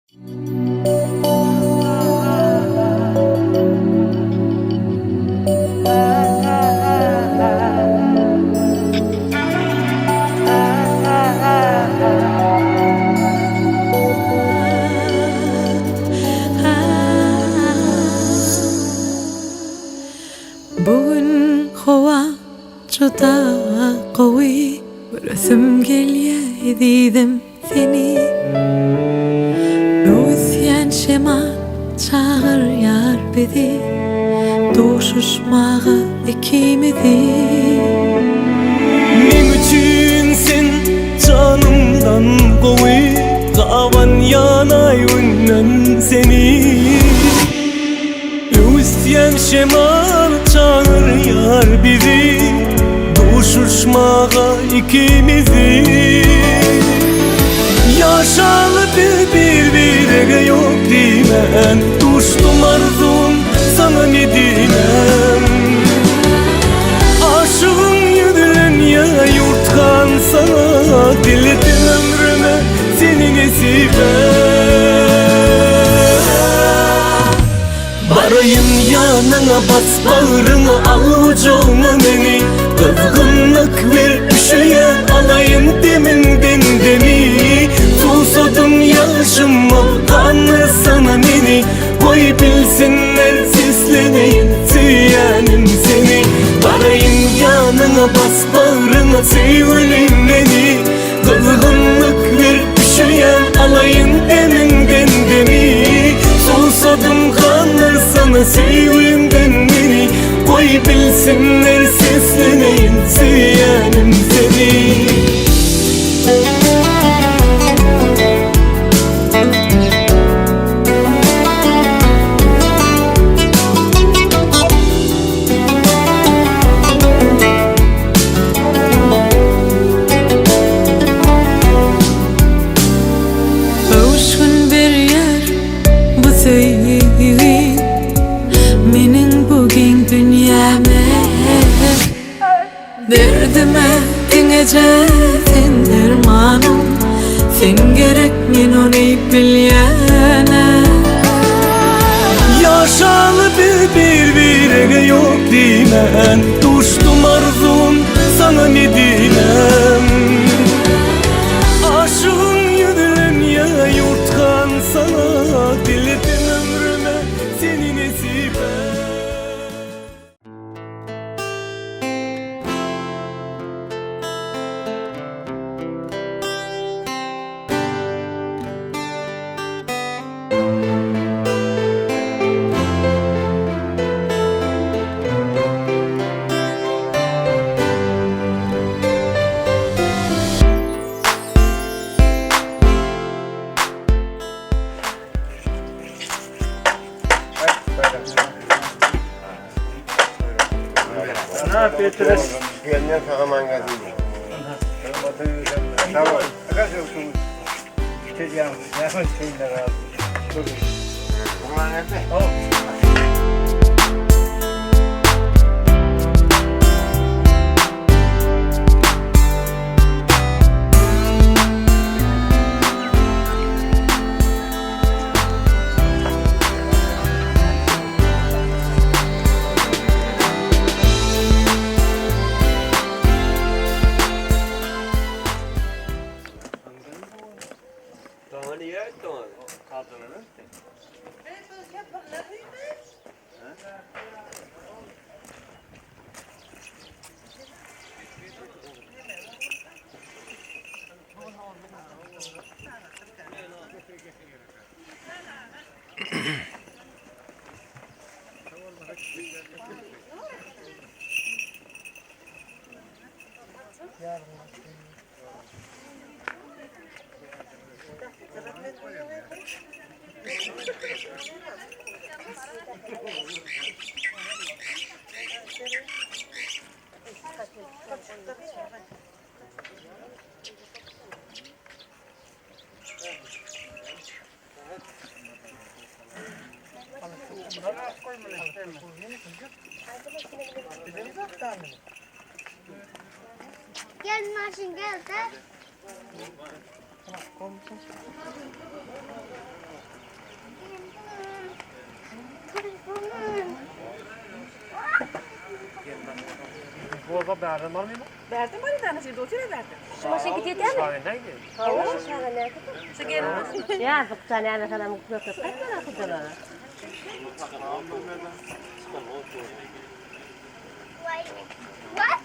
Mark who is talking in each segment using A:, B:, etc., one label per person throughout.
A: Bugün hava juda qawi, resim gelye dedim seni. Üsyan şeman çağır yar bedi, doşuşmağı ikimizi.
B: Men üçün sen canımdan qawi, qavan yanay ünnen seni. Üsyan şeman çağır yar bizi, doşuşmağa ikimizi. Yaşalı birbirine yok dimen, düştüm arzum sana ne dinem. Aşığın yüdülen ya yurtkan sana, diledim ömrüme seni nesibe. Barayım yanına, bas bağrına, al ucuna beni. Kızgınlık ver üşüyen, alayım deminden demi. Susadım yaşım ol, kanlı sana beni. Koy bilsinler sesleneyin, süyenim seni. Barayım yanına, bas bağrına, sevgilim beni. Kızgınlık ver üşüyen, alayım deminden demi. Susadım kanlı sana, sevgilimden beni. Koy bilsinler sesleneyin, süyenim seni.
A: Öşkün bir yer bu sevgi, menin bugün dünyame. Derdime dinece sen dermanım, sen gerek men onu bilyene.
B: Yaşalı birbirine yok dimen, düştüm arzum sana ne dinem. Aşığın yüdülen ya yurtkan sana, diledim ömrüme seni nesibe.
C: Ne yapıyorsunuz?
D: Gelmeyen Kağaman Gazi'ydi.
C: Tamam. Arkadaşlar gideceğim. Ne şeyler abi.
D: Bunlar nerede?
C: Tamam.
E: Gel Marşin gel de.
C: Borga verdim var mıyım?
F: Verdim bari tane şimdi otur verdim.
G: Şu maşın gidiyor değil mi?
C: Kahveden gidiyor.
F: Şu gelin.
G: Ya bu tane ana sana mutlu yok. Kaç tane kızlar?
E: What?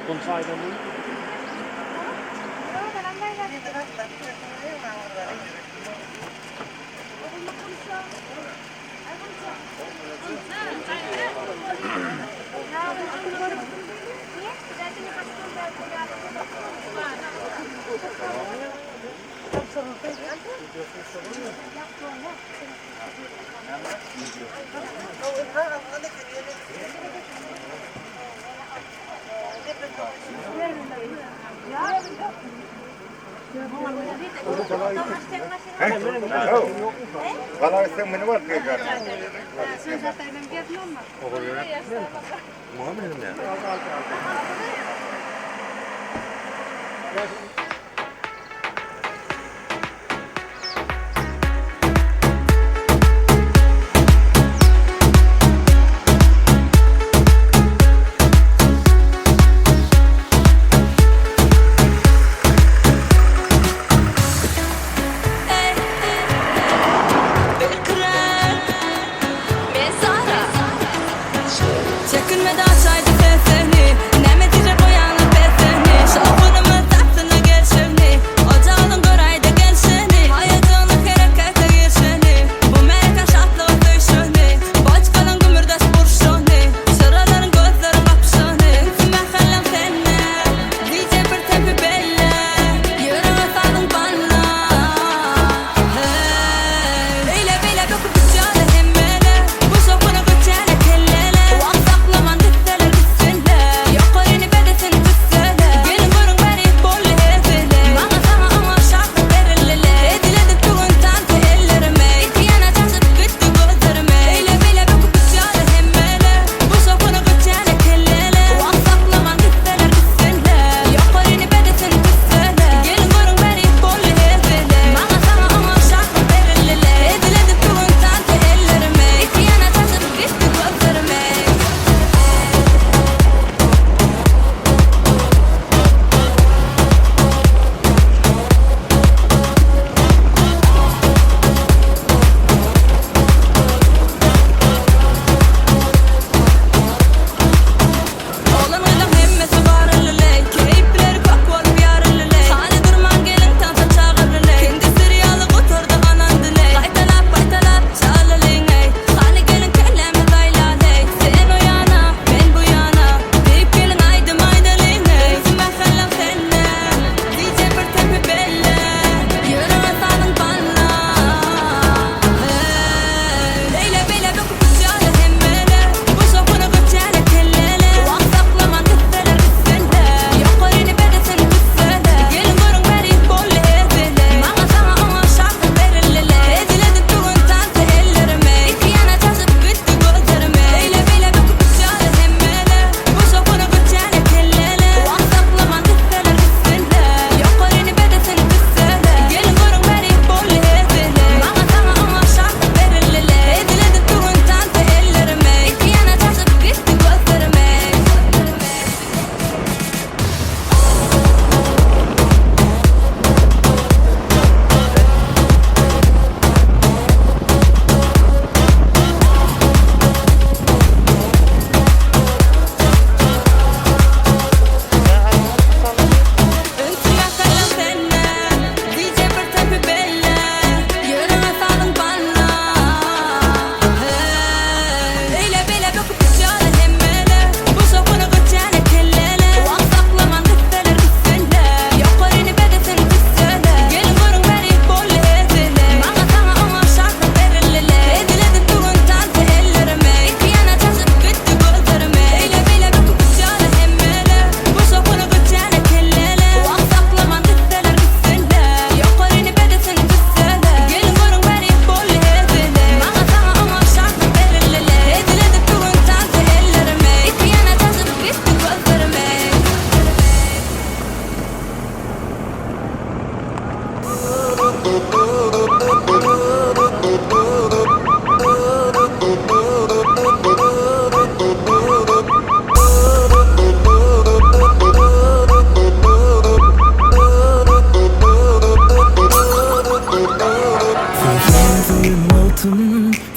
C: Bunu saydım.
D: Bana sen beni var diye galiba.
B: Muhammed'im ya.
A: Çekilmeden çaydı sesini, ne medire koyanlar peseni, şoförümün saçına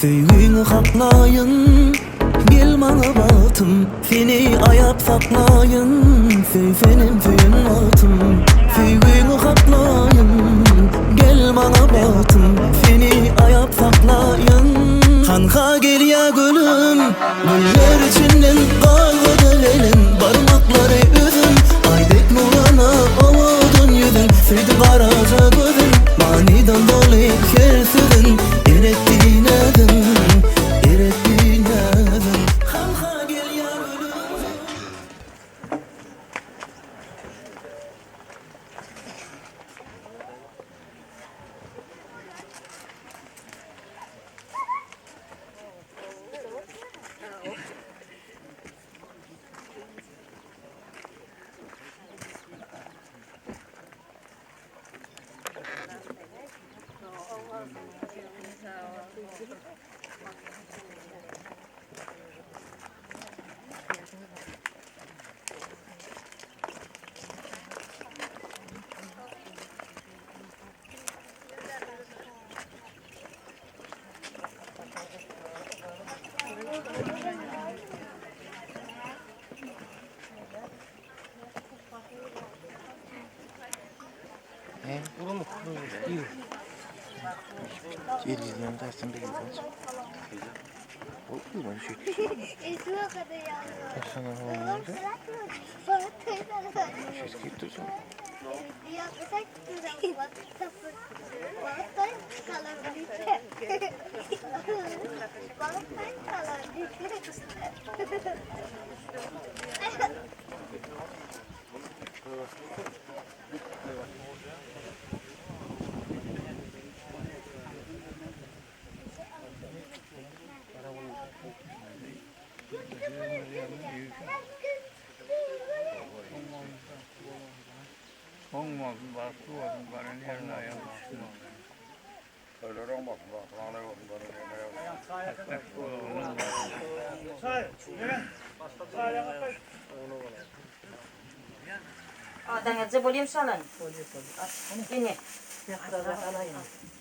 B: Füýüňi haklaýyn, gel maňa batym. Seni aýap saklaýyn, süýsenim süýün atym. Füýüňi haklaýyn, gel maňa batym. Seni aýap saklaýyn. Kanka gel ya gülüm, güller içinden kalmadı elin. Barmakları üzüm, aydek nurana ovudun yüzün. Süydü karaca gözün, maniden dolu kersizin. Erettiğin edin, erettiğin edin. Kanka gel ya gülüm.
H: Adana bolayım salın. Yine.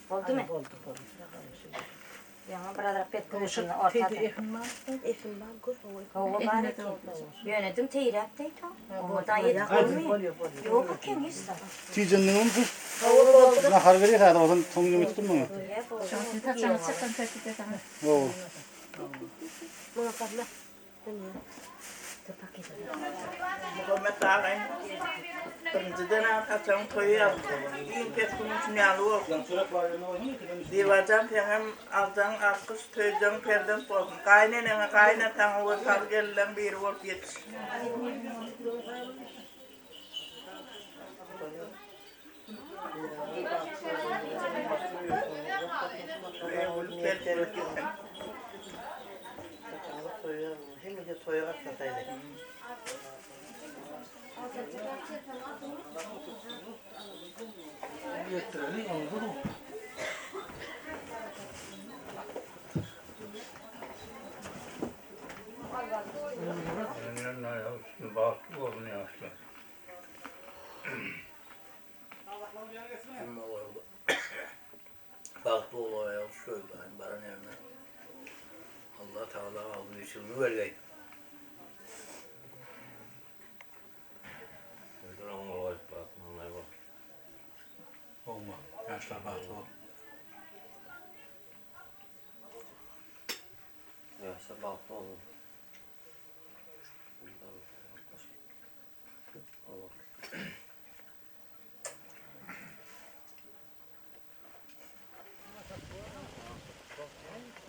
H: Oldu mu? Yana birader pet konuşunu ortada. Hava bari. Yönetim teyrekteydi o. Omadan yedik olmuyor. Yok hakem yoksa.
D: Tijenning umsu. Na hargari khada osan tongyum tuttum mu? Oo.
G: Buna kabla.
I: Metalay. Önceden kaçan koyuyor. İlk kez konuşmayalı olsun. Divacan hem aldan alkış töycan perden olsun. Kaynana kaynatan o sargellen bir olup yetiş.
J: Baktı olaya şöyle bana evine. Allah Teala aldı işini vergey. Öyle ama olay baktım olay bak.
B: Olma, yaşlar baktı ol.
J: Yaşlar baktı oldu.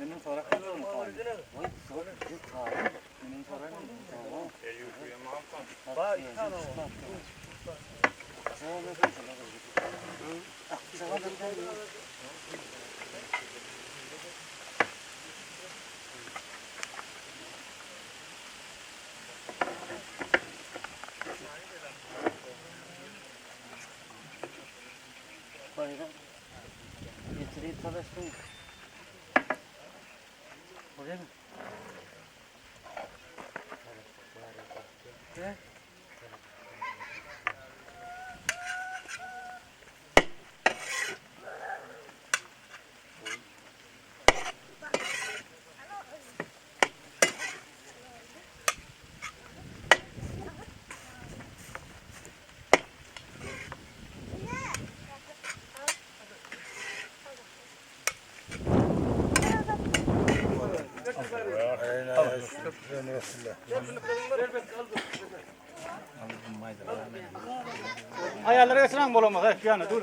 D: Benim sonra kalıyor mu? Vay, sonra bir tane. Benim sonra ne? Tamam. Ba, iki tane var. Bayram. Getirip tabasın. Oraya mı? Ne? Ayarlara getiren bolamaz. Hep yani dur.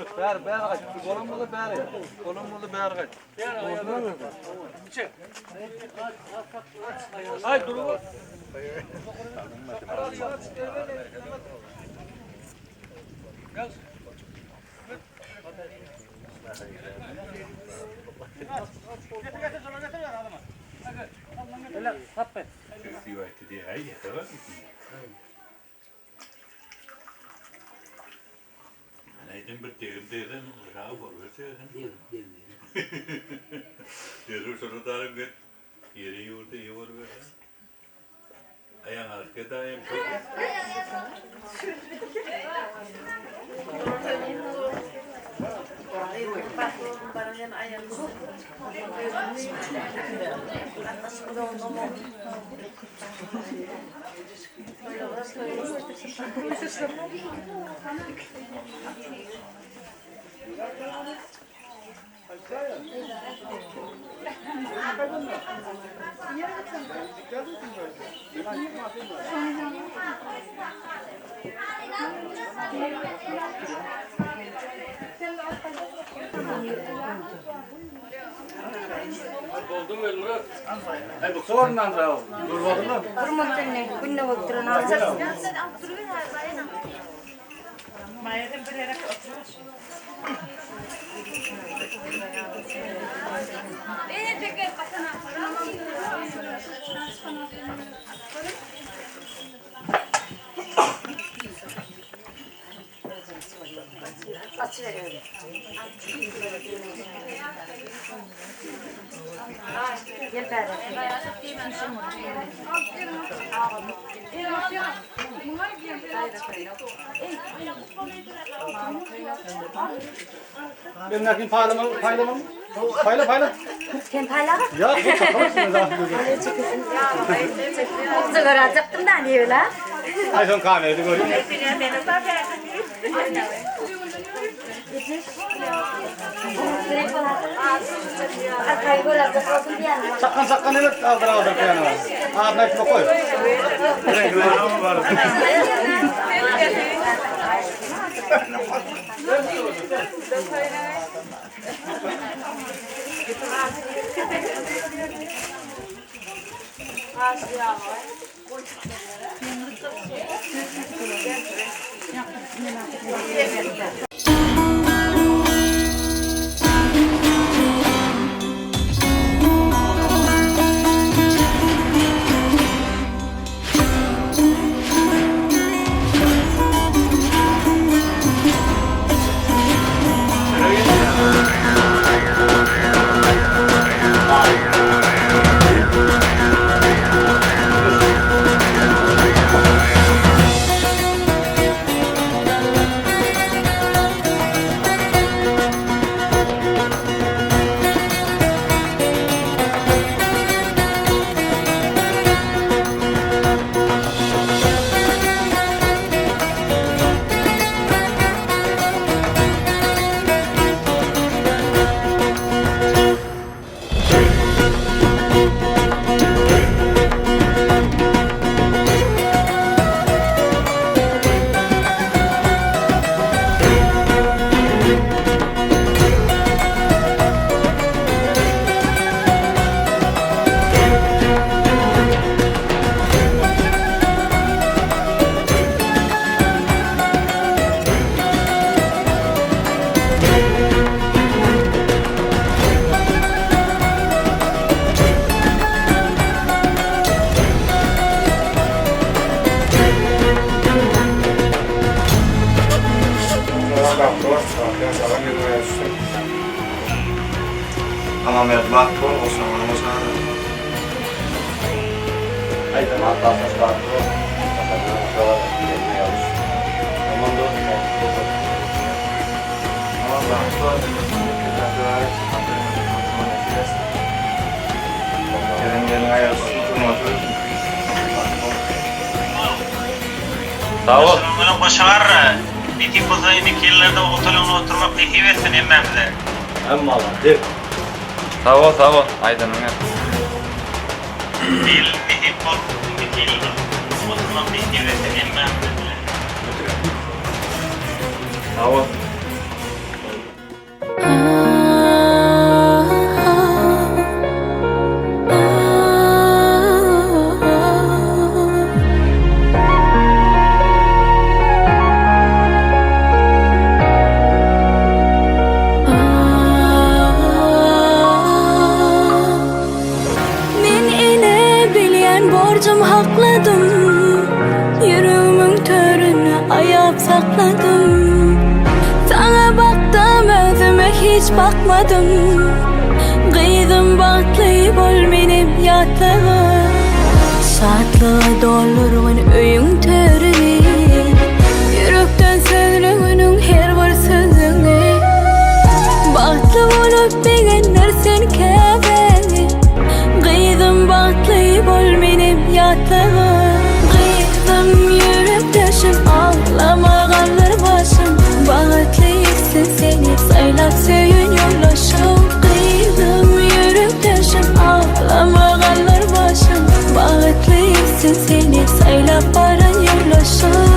B: Rivayeti diye her yere var. Neyden bir derim rahat olur söyledim. Derim sonra darım git. Yere yurda iyi olur böyle. Ayağın arkada ayağım çok.
H: Günne oturun alacak. Açıveriyorum. Gel beraber.
D: Benim lakin paylamam. Payla.
H: Sen payla bak.
D: Ya bu çakalırsın zaten.
H: Sigara açacaktım da niye öyle?
D: Ay son kahveydi görüyor musun?
H: Arkayı böyle açacaktım bir yana.
D: Sakkan evet aldır yani. Ağzına içme koy.
C: Ahmet Vakfı Osman Osman. Haydi hatta Vakfı.
D: Sağ ol.
K: Bunu başar. Niti kuzayı nikillerde otelona oturmak nehi versin emmemde.
D: Amma Allah değil. Sağ ol. Aydın.
K: Dil nihim korkunç kelime. Oturmak istiyorsa emma.
B: Hava.
A: Borcum hakladım, yüreğimin törünü ayap sakladım. Sana baktım özüme hiç bakmadım. Kıydım baktlayıp ol benim yatlığım. Saatlığa doldurun öyün törünü, yürekten sözlüğünün her bir sözünü. Baktlı olup beğenler sen kebeni. Kıydım baktlayıp ol benim yatlığım. Kıydım yürüp taşım ağlamağanlar başım. Bağıtlıyıksın seni saylap söyün yollaşım. Kıydım yürüp taşım ağlamağanlar başım. Bağıtlıyıksın seni saylap varan yollaşım.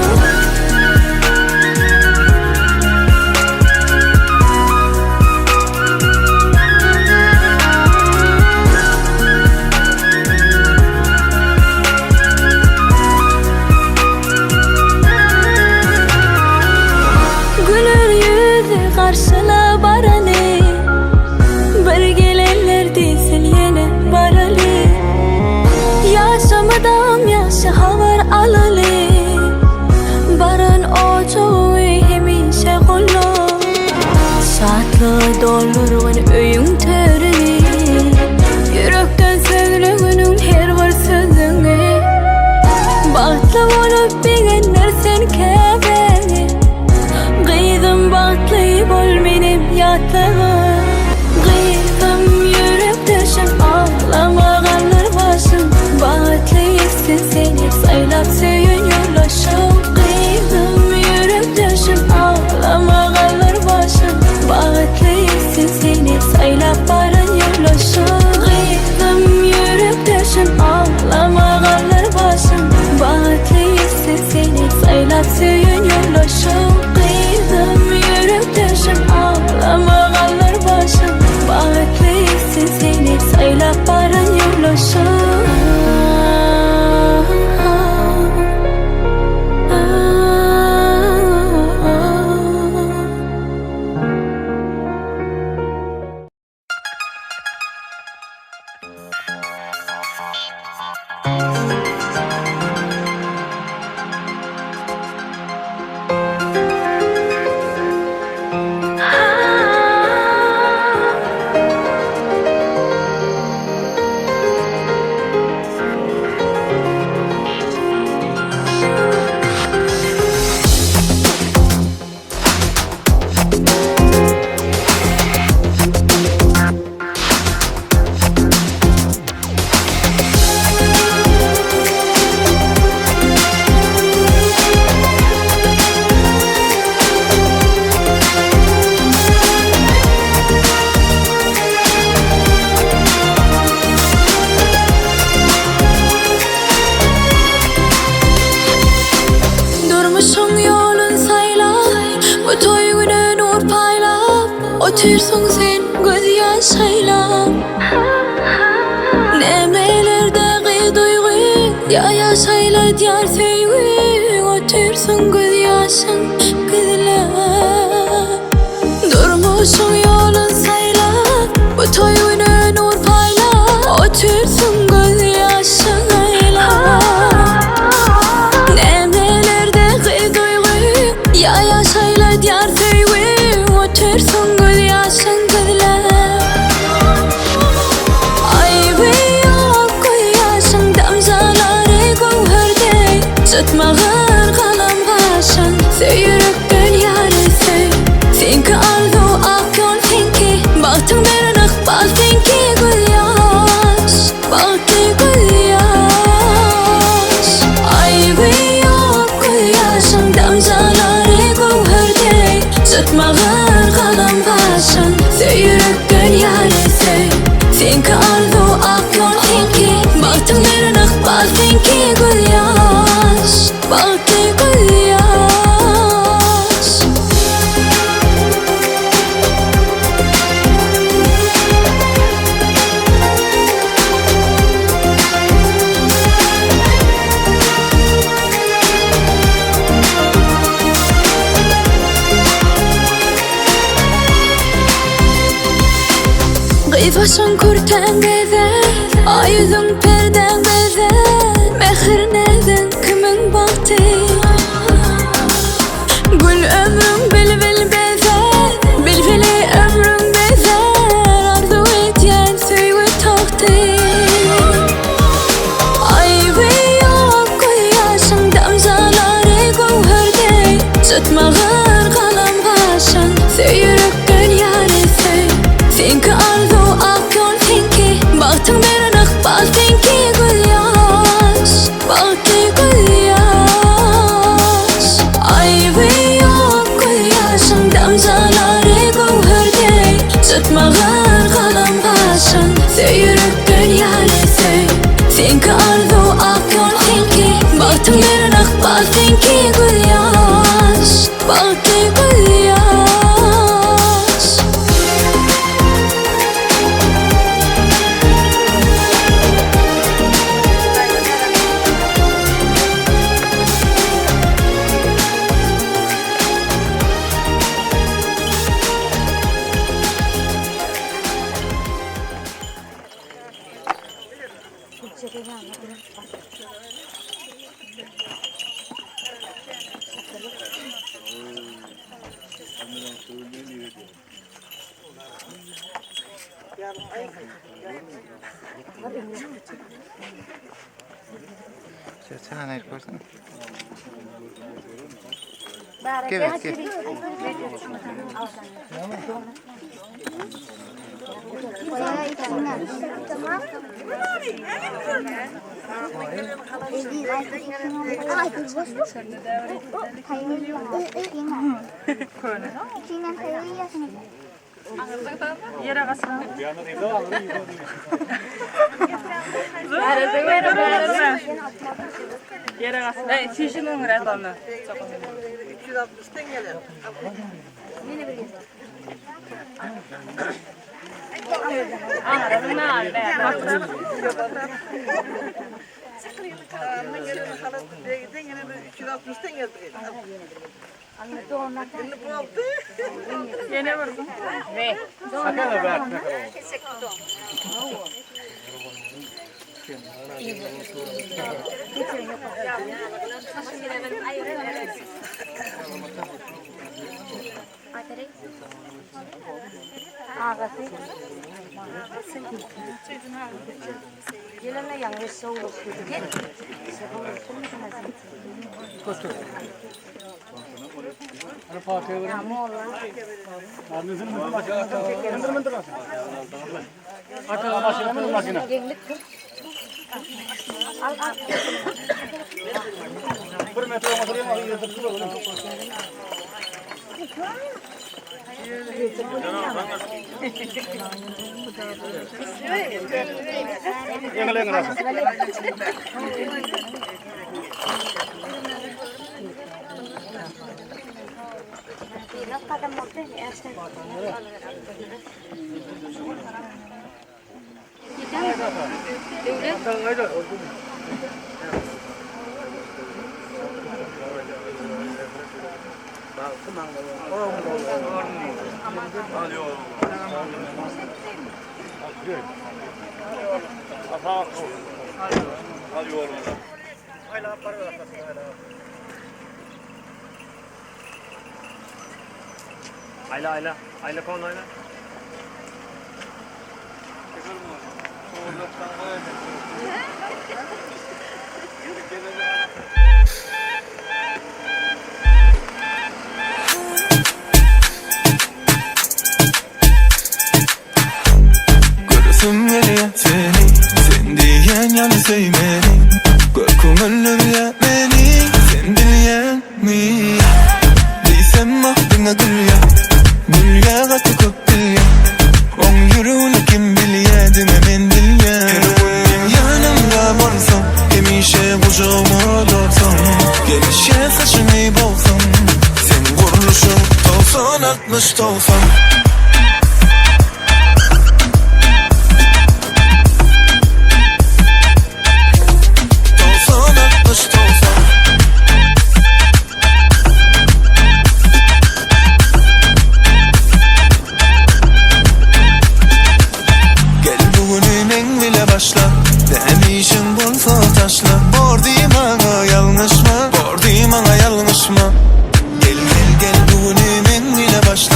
A: Karşıla baranı, bir gelenler değilsin yine baralı. Yaşamadım yaşı havar alalı. Baran o çoğu hemişe kolu. Saatli doldurun öyün törünü, yürekten sözlüğünün her bir sözünü. Baktlı olup beğenler sen kebeni. Kıydım baktlayıp ol benim yatlığım. Kıydım yürüp taşım ağlamağanlar başım. Bağıtlıyıksın seni saylap söyün yollaşım. Kıydım yürüp taşım ağlamağanlar başım. Bağıtlıyıksın seni saylap varan yollaşım. Kıydım yürüp taşım ağlamağanlar başım. Bağıtlıyıksın seni saylap söyün yollaşım. Yürüp taşım ağlamağanlar başım. Bağıtlıyıksın seni saylap varan yollaşım. Otursun sen göz yaşayla. Nemelerdeki duygu ya yaşayla diyar sevgi. Otursun göz yaşın kızla. Durmuşsun yolun sayla, bu toyunu nur payla. Otursun göz yaşayla. Nemelerdeki duygu ya yaşayla diyar sevgi. Otursun göz yaşın kızla. Tutmağın kalan başın Söyürüktün yarısı Finki arzu ak yol finki Baktın berin ıkbal finki gül yaş Baktı gül yaş Ayıbı yok gül yaşın Damcaları gövherde Tutmağın kalan başın Söyürüktün yarısı Finki arzu ak yol finki Baktın berin ıkbal finki Ey başın kurten bezer, ay yüzün perden bezer. Mehir neden kimin baktı? Gül ömrüm bil bezer, bilfili ömrüm bezer. Arzu etyen söyle tahtı. Ay ve yok koy yaşın damzaları gövherde. Tutmağır kalam başın, söyürük dünyarı söy. Senki arzu ak yol senki, baktın bir nakbal senki gül yaş, baktı gül yaş. Ay ve yok gül yaşın damzaları gövherde. Tutmağır kalam başın, söyürük dünyarı söy. Senki arzu ak yol senki, baktın bir nakbal senki gül yaş, baktı gül yaş.
D: Sen koysana.
H: Evet.
F: Yere kasın. Yere kasın. Şişinin reklamı.
I: 360'tan gelir.
F: Yine vurdum.
C: Sakın
H: Ağası. Gelene yanlış soğuk. Gel.
C: Ayla konu ayla.
L: Görüsüm geliyor seni, sen diyen yani sevmeni. Korkum öldürüyor beni, sen diyen mi? Değilsem aklına gül ya, gül ya katı kokul ya. On yürüğünü kim biliyor dememen dil ya. Yürüğün yanımda varsam, yemişe kucağıma dorsam. Gelişe saçını bolsam, sen vuruluşun 90-60-90. Seni işin bulsa taşla. Bordim ana yanlışma, bordim ana yanlışma. Gel gel gel bugünümün bile başla.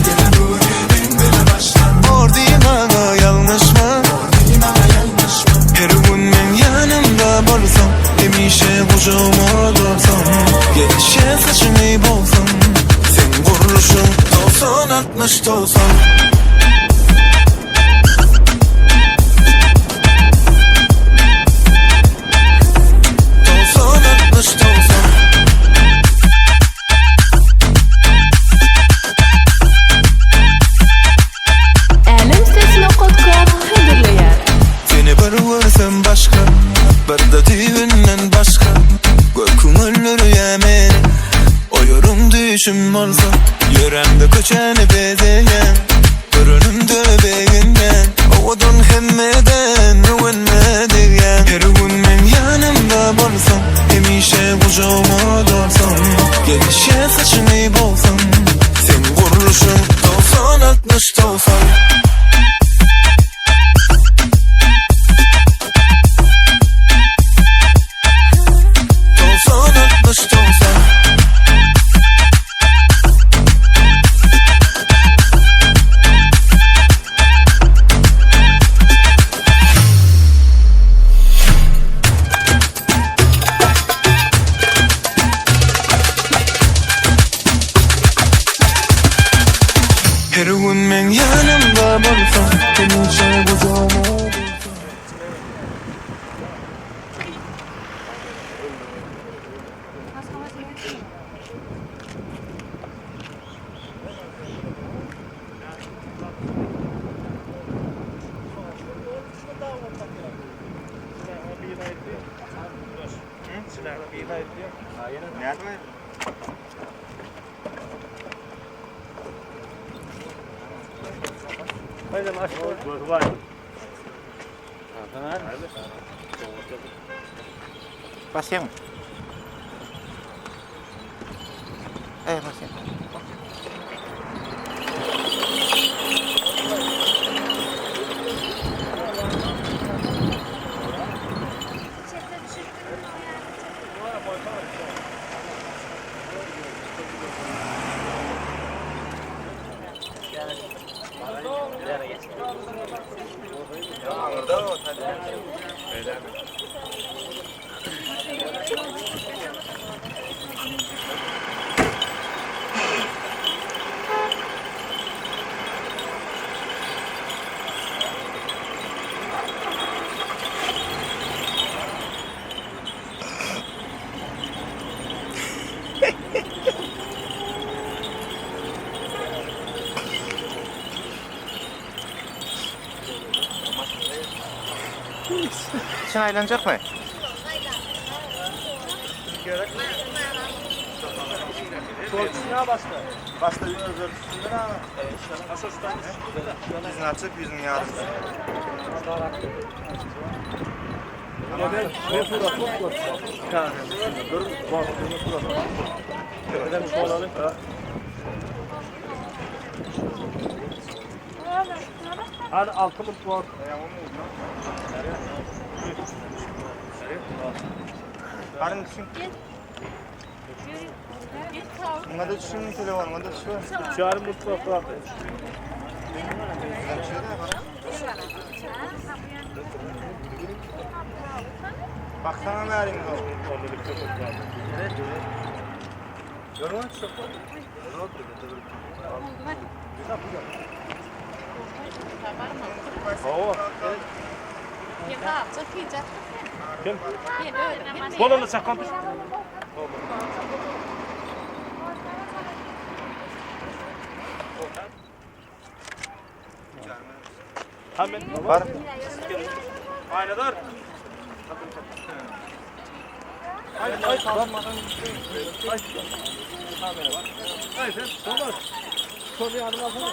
L: Gel bugünümün bile başla. Bordim ana yanlışma, bordim ana yanlışma. Her gün men yanımda bolsam, hemişe kucağıma dursan. Gelişe saçını bolsan, sen vuruluşun 90-60 90. Seni bir görsem başka, bir de düğünden başka. Görkün ölür ya meni, o yorum düşüm olsa. Yüreğimde köçeni bezeyen, görünümde beğenden. Oğudun hemmeden, güvenmediyen. Her gün men yanımda bolsam, hemişe kucağıma dursan. Gelişe saçını bolsan, sen vuruluşun 90-60 90. Her gün men yanımda bolsam, hemişe kucağıma dursan.
D: Haydi maç var.
C: Basayım mı? Basayım. Sen aylanacak mı?
D: Korkusuna bastı.
C: Basta yüzünü örtüsünde ama. Yüzünü açık, yüzünü yardım.
D: Hadi altımız var.
C: Karın düşün. Bunda da düşün telefon, bunda da düşün.
D: Çağrı mutfak var.
C: Baksana ne arayayım da. Görüyor musun?
D: Kim? Bolalı sakın. Hemen
C: Var.
D: Aynadır. Ay sen olmaz. Soruyu hanım alsana.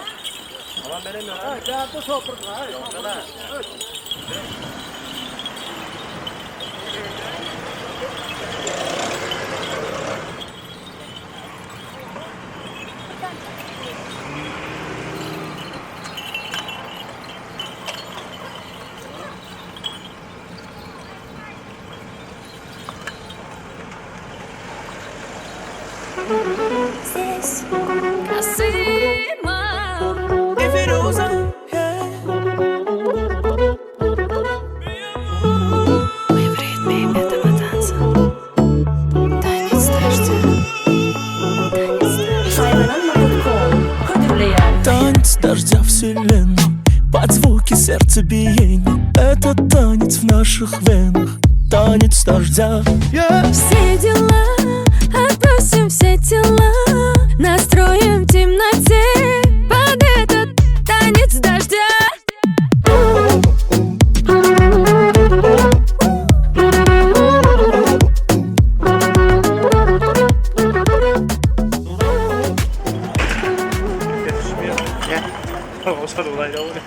D: Ama benim yok. Ha, kağıtta sopur. Hayır.
A: Здесь Касыма.
L: И Фируза,
A: Мы в ритме этого танца. Танец дождя.
L: танец дождя вселенной, под звуки сердцебиения. Это танец в наших венах, танец дождя.
A: Все дела, отбросим все тела, настроим в темноте под этот танец дождя.
D: Olsa da olayla olur.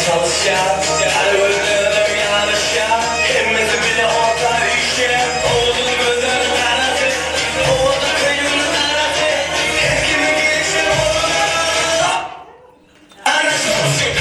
L: çalışan her gözlerim yanışan hemmeti bile orta işe oğlum gözlerim kanatı oğlum köyümün kanatı her kimin gelişi olur ana soğusun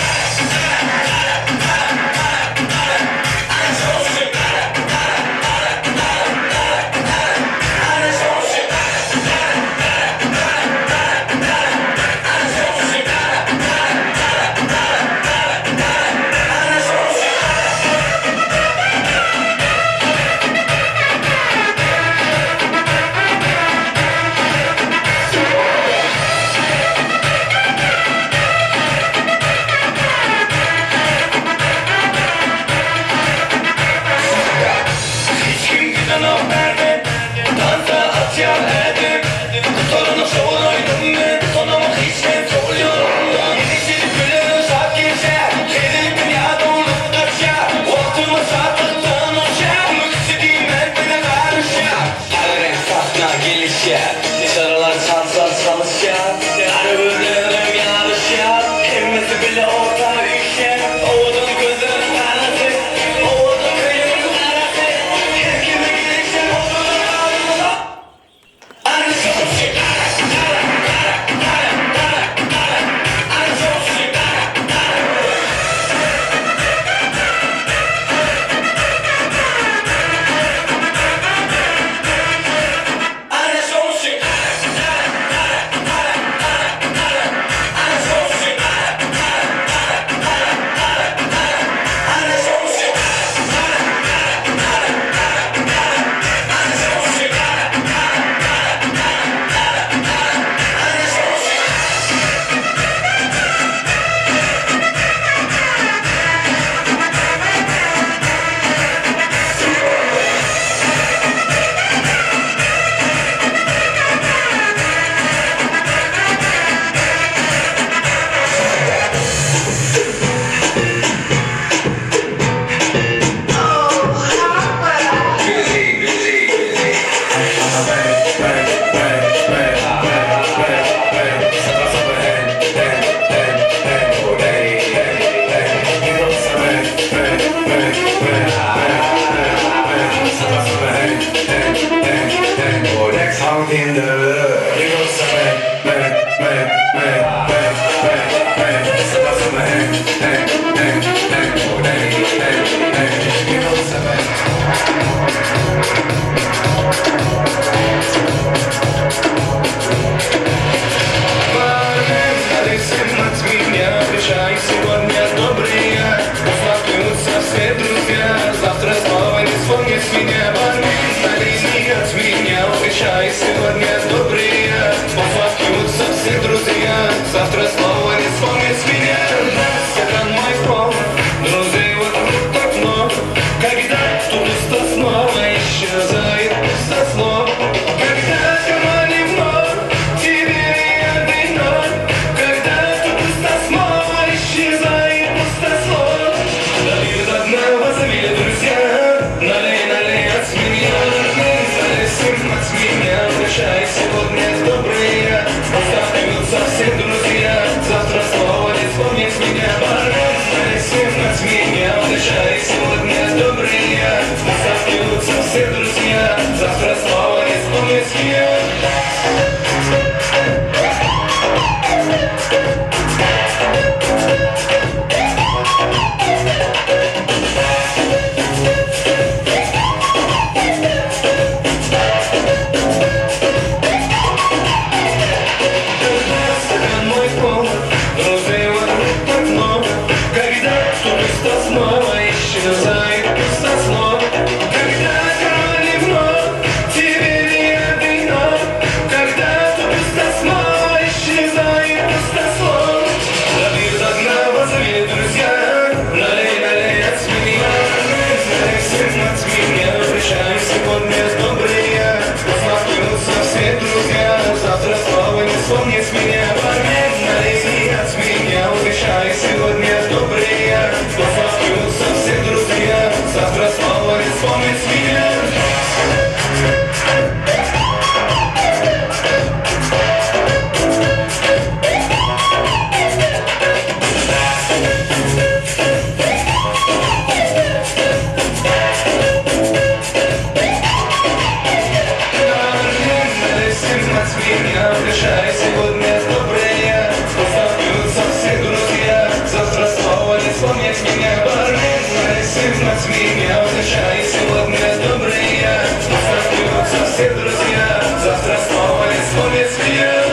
L: Dışarılar çalsa çalışan her gözlerim yanışan hemmeti bile orta işe oğlum gözlerim kanatı oğlum köyümün kanatı her kimin gelişi olur ana soğusun in the you go somewhere, you go somewhere. Встречай сегодня добрые, усмехнутся все друзья. Завтра снова не вспомнит меня. На линии от меня встречай сегодня добрые, усмехнутся все друзья. Завтра снова не вспомнит меня. Стакан мой пол, друзей вокруг так много. Когда пусто снова исчезает заснул. Когда в кармане вновь тебе одино. Когда пусто снова исчезает. вспомнить меня парня, снимать меня, удача и сегодня добрые. Остаются все друзья, завтра снова не вспомнить меня.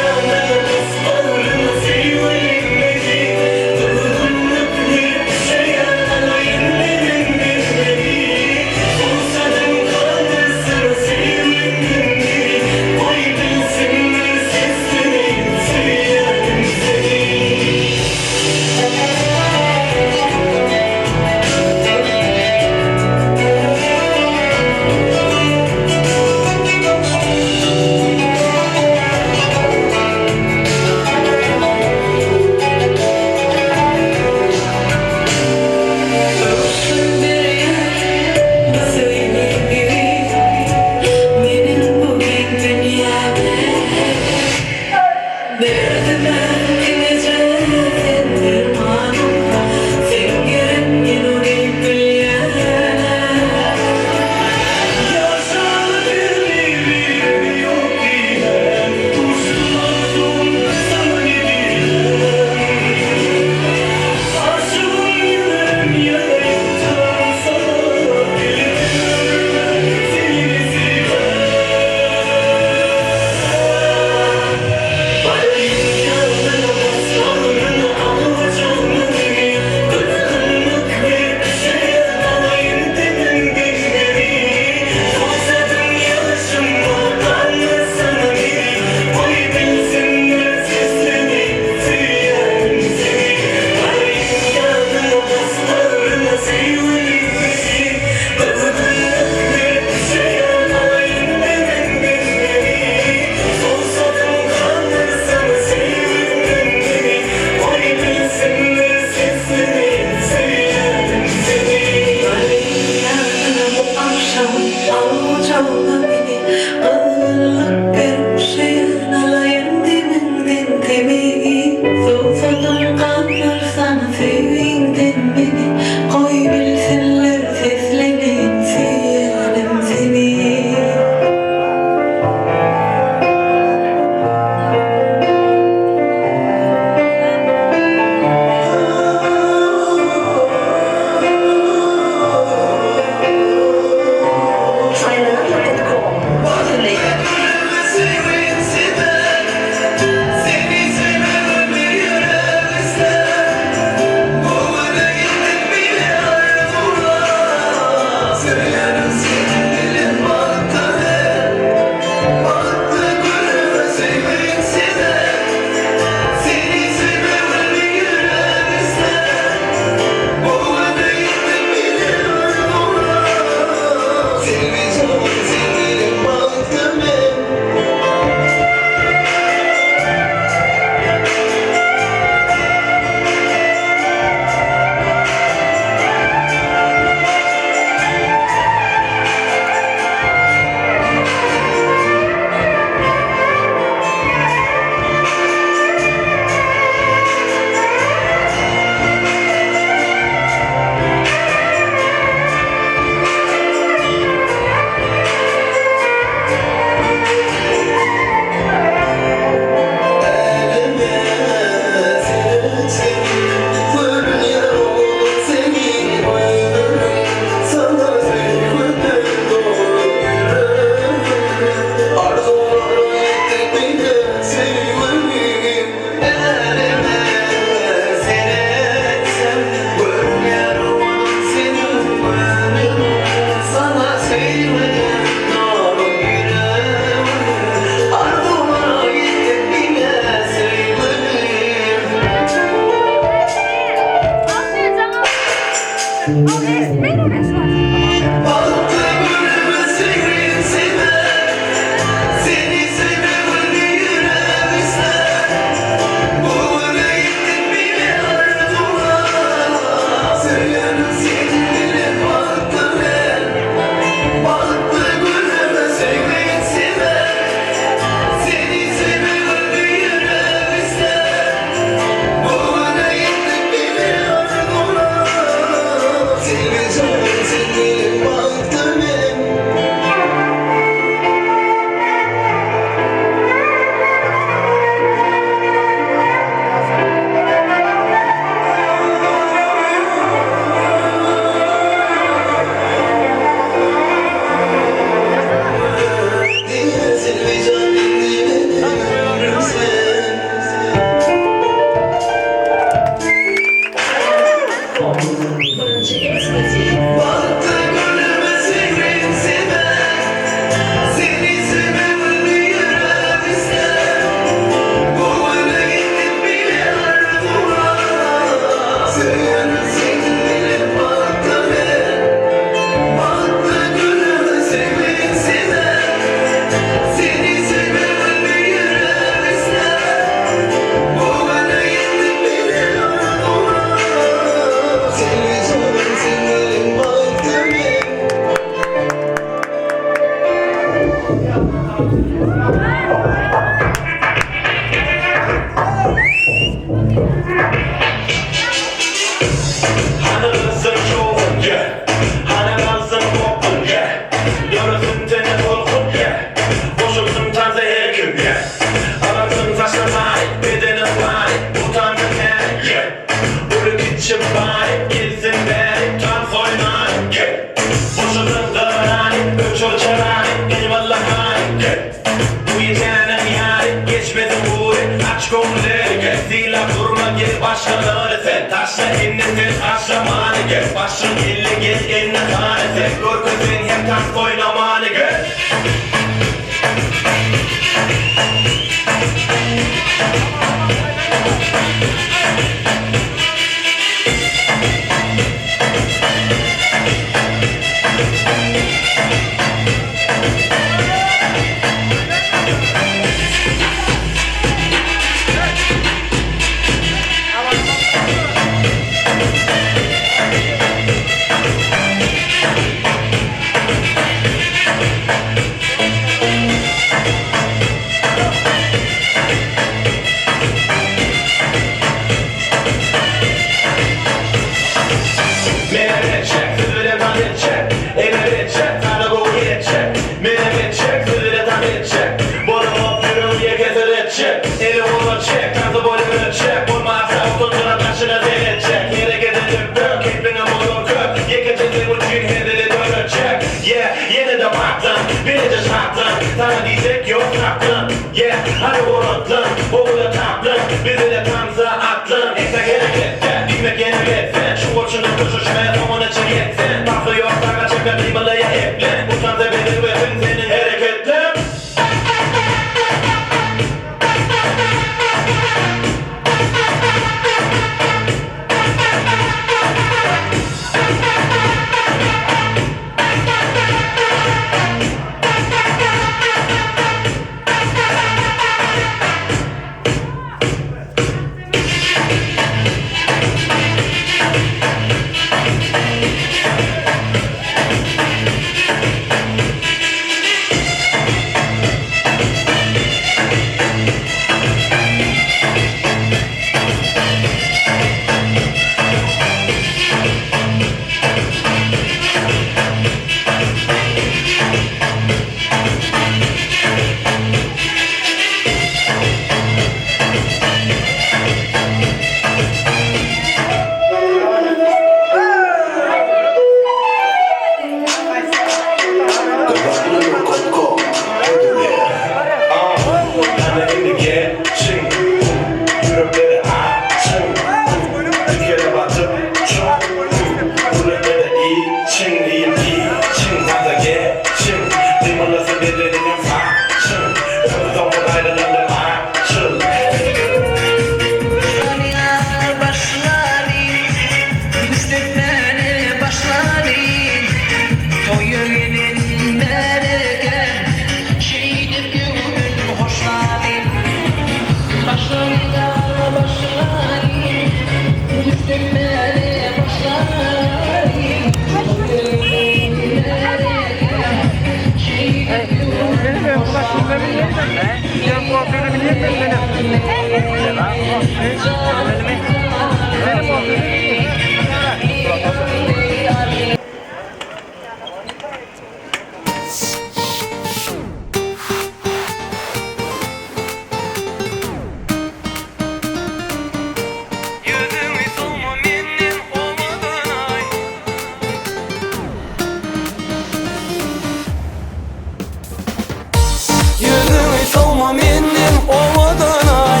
L: Yüzümü solma menin ovadan ay.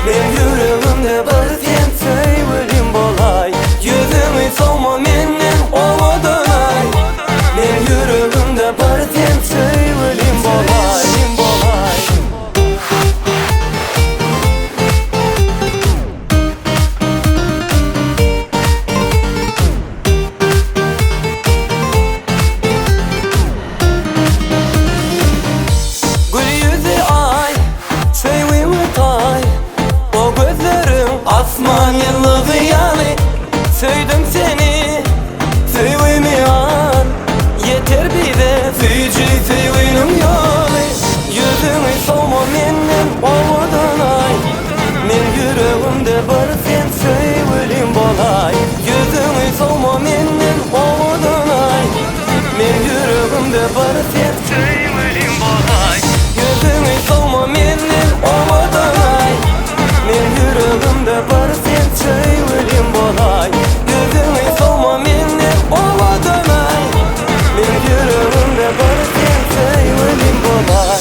L: Men yüreğimde bir sen sevgilim bolay. Yüzümü solma menin ovadan ay. Men yüreğimde bir sen sevgilim bolay. Gül yüzü ay, sevimi tay. O gözlerim asman yıllığı yani. Sevdim seni, sevimi an. Yeter bize feci sevinim yani. Yüzümü solma menin ovadan ay. Men yüreğimde bir sen sevgilim bolay. Yüzümü solma menin ovadan ay. Men yüreğimde bir sen sevgilim bolay. Yüzümü solma menin ovadan ay. Men yüreğimde bir sen sevgilim bolay. Yüzümü solma menin ovadan ay. Men yüreğimde bir sen sevgilim bolay.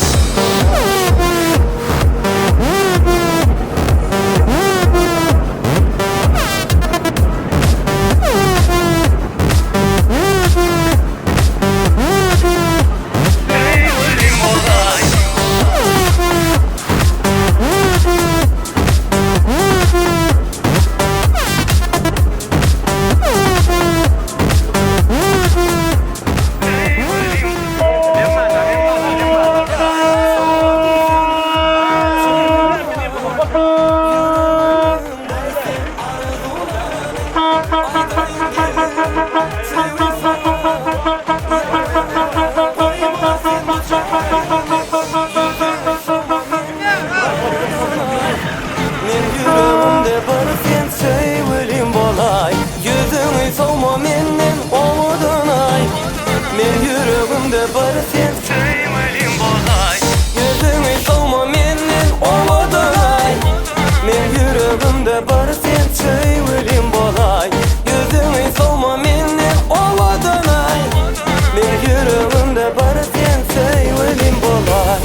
L: Men yüreğimde bir sen sevgilim bolay. Yüzümü solma menin ovadan ay. Men yüreğimde bir sen sevgilim bolay. Yüzümü solma menin ovadan ay. Men yüreğimde bir sen sevgilim bolay. Yüzümü solma menin ovadan ay. Men yüreğimde bir sen sevgilim bolay.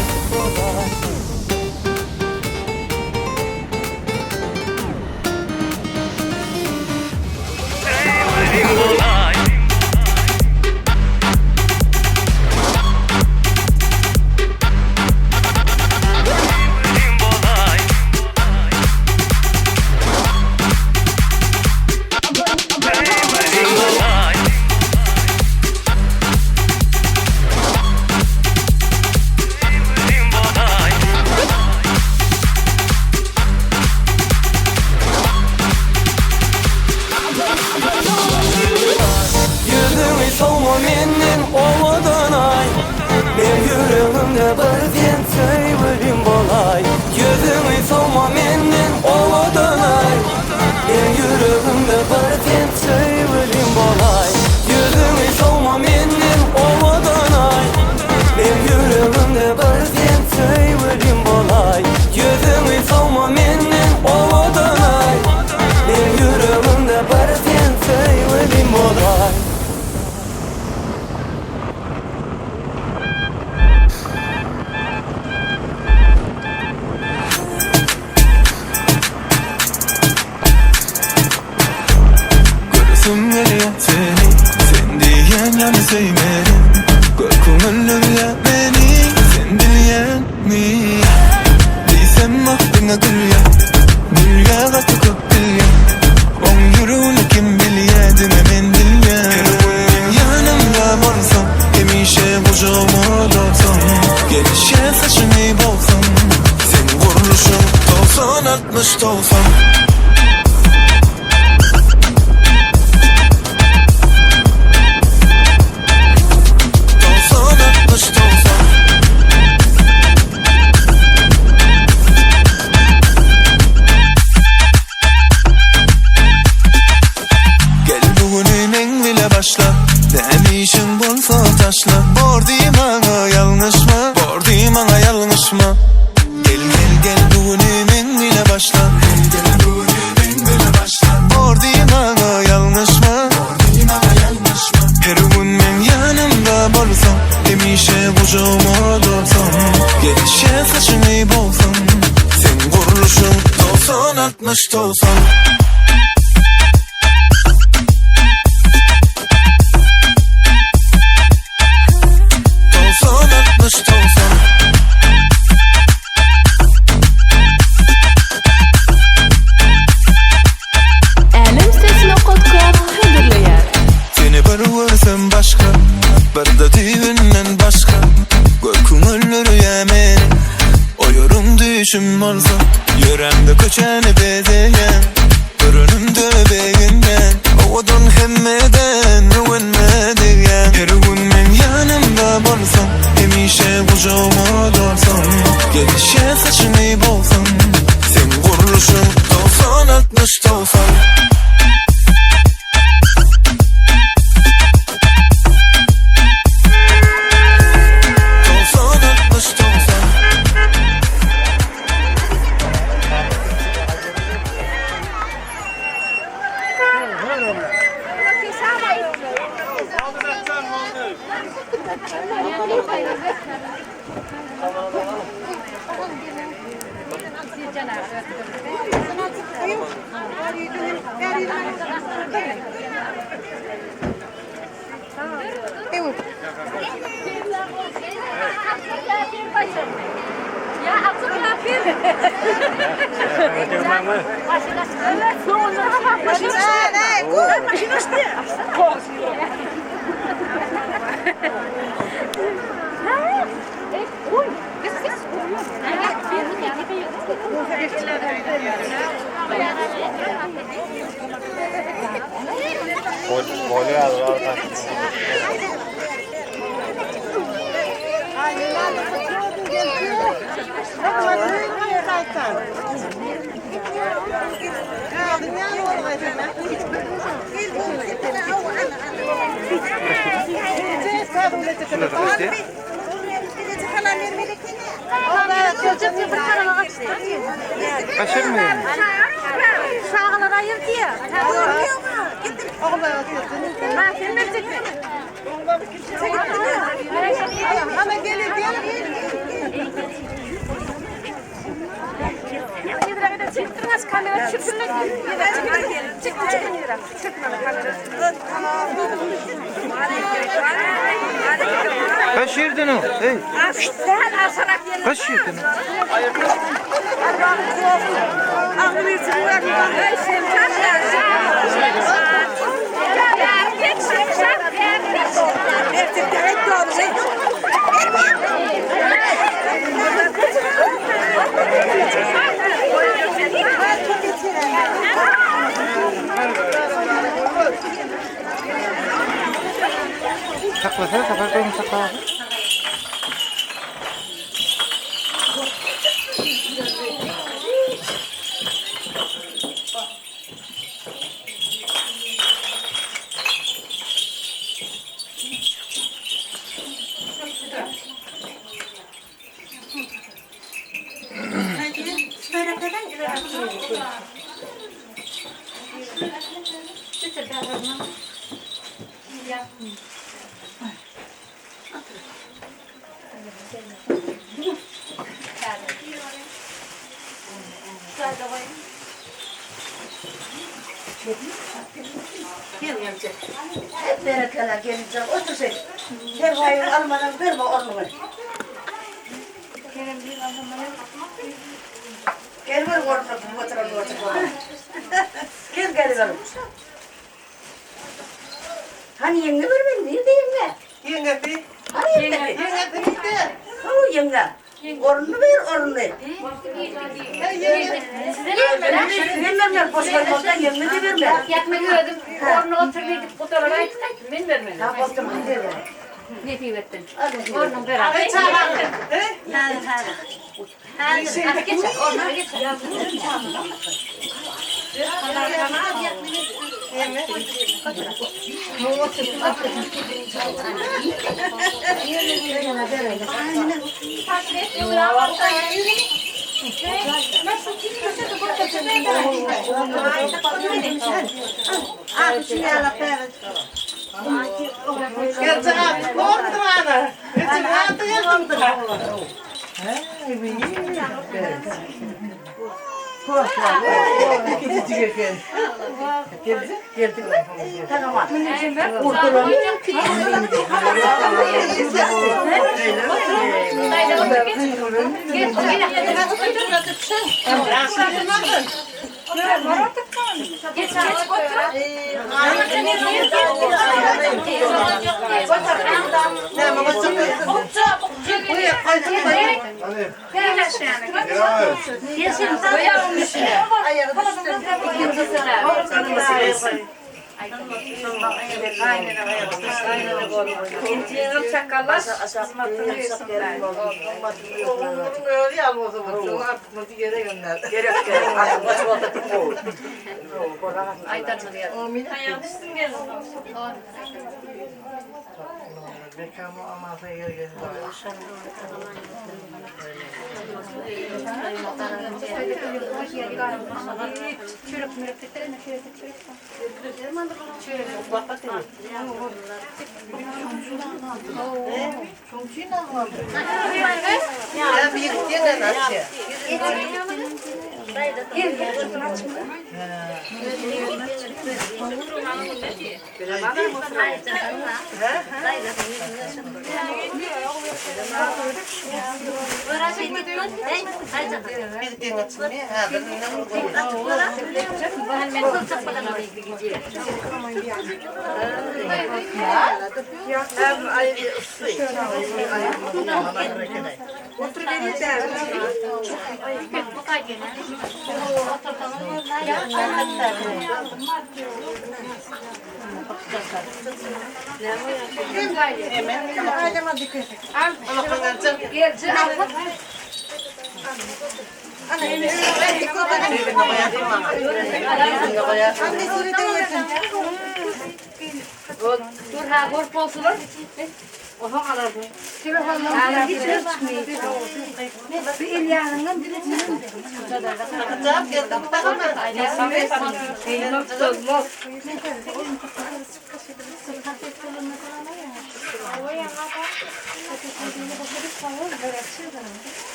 L: Yüzümü solma menin ovadan ay. Men yüreğimde bir sen sevgilim bolay. Yüzümü solma menin ovadan ay. Men yüreğimde bir sen sevgilim bolay. Yüzümü solma menin ovadan ay. Men yüreğimde bir sen sevgilim bolay. Yüzümü solma menin ovadan ay. Men yüreğimde bir sen sevgilim bolay. Göresim geliyor seni, sen diyen yani sevmedim. Korkum öldürüyor beni, sen diyen mi? Değilsem aklına gül ya, gül ya katı kokul ya. On yüreğini kim biliyordun hemen dil ya. Yanımda varsam, hemişe kucağıma dolsam. Gelişe saçını bolsam, senin vuruluşun 90-60 dolsam. Dolsan 60 dolsan. bolsa taşla. Bordim ana yanlışma, bordim ana yanlışma. Gel gel gel bugünümün ile başla. Gel bugünümün ile başla. Bordim ana yanlışma, bordim ana yanlışma. Her gün men yanımda bolsam, demişe kucağıma dolsam. Gelişe saçını bolsam, sen kuruluşun 90-60 dolsam. Düşüm olsa yöremde köçeni bezeyen görünümde beğenden oğudun hemmeden öğünmediyen. Her gün men yanımda bolsam, demişe kucağıma dolsam. Gelişe saçını bolsam, sen kuruluşun 90-60 dolsam.
A: Ya akıl yapayım.
C: Kaçırmıyor.
A: Sağlar ayırdı ya. Ben seni verecektim.
I: Ama gelin
A: Çıktınız kamera çıktınız. Çıktın yere. Çıkmadı kamera.
C: Kaç yerdin o? Hey.
A: Sen asarak yerine.
C: Kaç yerdin o?
A: Ağlıyor çıkıyor. Sen
C: Saklasana, saklasana, saklasana.
H: Hep berekeler gelince otursun. Her hayır almadan verme onu. Gel ver orada oturalım. Gel bakalım. Hani yenge ver ben değil yenge.
I: Yenge bir.
H: Hani yenge.
I: Yenge bir de.
H: O yenge. Orunu ver orunu. Vermem boş vermekten yenge de vermem.
A: Yakmayı gördüm. Ornu oturduk fotoğrafı açtık. Ben vermedim.
H: Ha bastım bir de ver.
A: Ne diyeyim?
H: Hadi
A: Ornu beraber. Hadi geç. Ornu geç.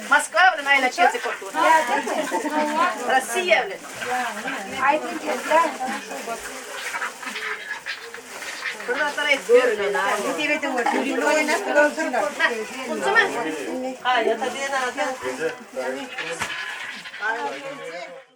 F: Москва, блин, айла чецы корту. Россия, блин. Burada taraf görüyor. Evet, evet.